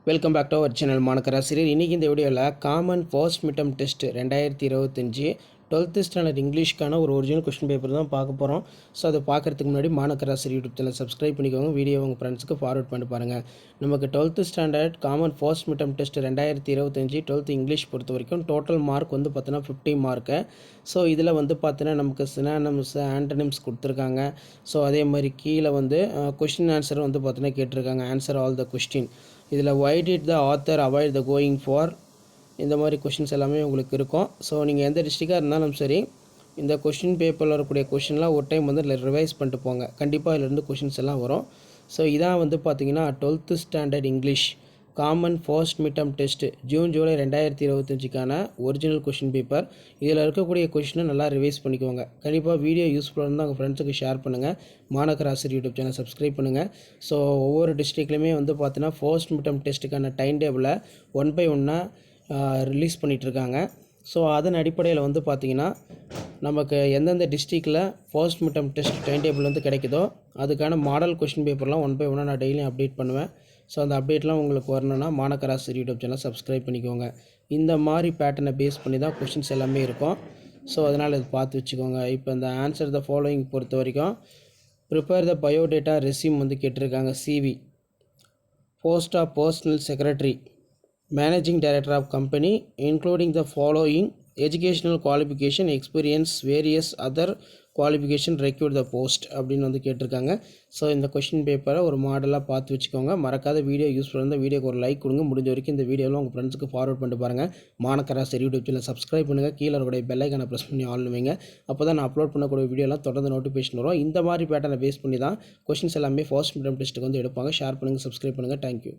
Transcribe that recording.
Welcome back to our channel மாணக்கராசிரியர். இன்றைக்கி இந்த வீடியோவில் common first midterm test 2025 12th standard இங்கிலீஷ்க்கான ஒரு ஒரிஜினல் கொஸ்டின் பேப்பர் தான் பார்க்க போகிறோம். ஸோ அதை பார்க்குறதுக்கு முன்னாடி மாணக்கராசிரியர் யூடியூப் சேனல் சப்ஸ்கிரைப் பண்ணிக்கோங்க. வீடியோ உங்கள் ஃப்ரெண்ட்ஸுக்கு ஃபார்வர்ட் பண்ணி பாருங்கள். நமக்கு 12th standard common first midterm test 2025 12th English பொறுத்த வரைக்கும் டோட்டல் மார்க் வந்து பார்த்தீங்கன்னா 50 மார்க்கு. ஸோ இதில் வந்து பார்த்தீங்கன்னா நமக்கு சினானிம்ஸ் ஆண்டனிம்ஸ் கொடுத்துருக்காங்க. ஸோ அதே மாதிரி கீழே வந்து கொஸ்டின் ஆன்சர் வந்து பார்த்தீங்கன்னா கேட்டிருக்காங்க. Answer all the question. இதில் why did the author avoid the going for இந்த மாதிரி கொஷின்ஸ் எல்லாமே உங்களுக்கு இருக்கும். ஸோ நீங்கள் எந்த டிஸ்ட்ரிக்டாக இருந்தாலும் சரி இந்த கொஷின் பேப்பரில் வரக்கூடிய கொஷின்லாம் ஒரு டைம் வந்து ரிவைஸ் பண்ணிட்டு போங்க. கண்டிப்பாக இதிலேருந்து கொஷின்ஸ் எல்லாம் வரும். ஸோ இதான் வந்து பார்த்தீங்கன்னா 12th standard English common first midterm test July 2025க்கான ஒரிஜினல் கொஷின் பேப்பர். இதில் இருக்கக்கூடிய கொஷினை நல்லா ரிவைஸ் பண்ணிக்கோங்க. கண்டிப்பாக வீடியோ யூஸ்ஃபுல்லாக இருந்தால் உங்கள் ஃப்ரெண்ட்ஸுக்கு ஷேர் பண்ணுங்கள். மாணக்கராசிரியர் யூடியூப் சேனல் சப்ஸ்கிரைப் பண்ணுங்கள். ஸோ ஒவ்வொரு டிஸ்ட்ரிக்ட்லையுமே வந்து பார்த்தீங்கன்னா ஃபர்ஸ்ட் மிட்டம் டெஸ்ட்டுக்கான டைம் டேபிளை 1 by 1 ரிலீஸ் பண்ணிகிட்ருக்காங்க. ஸோ அதன் அடிப்படையில் வந்து பார்த்திங்கன்னா நமக்கு எந்தெந்த டிஸ்ட்ரிக்டில் first midterm test time table வந்து கிடைக்குதோ அதுக்கான மாடல் கொஷின் பேப்பர்லாம் 1 by 1 நான் டெய்லியும் அப்டேட் பண்ணுவேன். ஸோ அந்த அப்டேட்லாம் உங்களுக்கு வரணும்னா மாணக்கராசிரியர் யூடியூப் சேனல் சப்ஸ்கிரைப் பண்ணிக்கோங்க. இந்த மாதிரி பேட்டர்னை பேஸ் பண்ணி தான் கொஷின்ஸ் எல்லாமே இருக்கும். ஸோ அதனால் இது பார்த்து வச்சுக்கோங்க. இப்போ இந்த ஆன்சர் த ஃபாலோயிங் பொறுத்த வரைக்கும் ப்ரிப்பேர் த பயோடேட்டா ரெஸ்யூம் வந்து கேட்டிருக்காங்க. CV, post of personal secretary, managing director of company including the following educational qualification experience various other qualification required the post அப்படின்னு வந்து கேட்டிருக்காங்க. ஸோ இந்த கொஷின் பேப்பரை ஒரு மாடலாக பார்த்து வச்சுக்கோங்க. மறக்காத வீடியோ யூஸ்ஃபுல்லாக இருந்தால் வீடியோக்கு ஒரு லைக் கொடுங்க. முடிஞ்ச வரைக்கும் இந்த வீடியோவில் உங்கள் ஃப்ரெண்ட்ஸுக்கு ஃபார்வர்ட் பண்ணிட்டு பாருங்கள். மாணக்கராசிரியர் யூடியூப் சேனல் சப்ஸ்கிரைப் பண்ணுங்கள். கீழே இருக்கக்கூடிய பெல் ஐக்கானை ப்ரெஸ் பண்ணி ஆல் வைங்க. அப்போ தான் நான் அப்லோட் பண்ணக்கூடிய வீடியோலாம் தொடர்ந்து நோட்டிஃபிகேஷன் வரும். இந்த மாதிரி பேட்டர்னை பேஸ் பண்ணி தான் கொஷின்ஸ் எல்லாமே ஃபர்ஸ்ட் மிட்டம் டெஸ்ட்டுக்கு வந்து எடுப்பாங்க. ஷேர் பண்ணுங்கள், சப்ஸ்கிரைப் பண்ணுங்கள். தேங்க்யூ.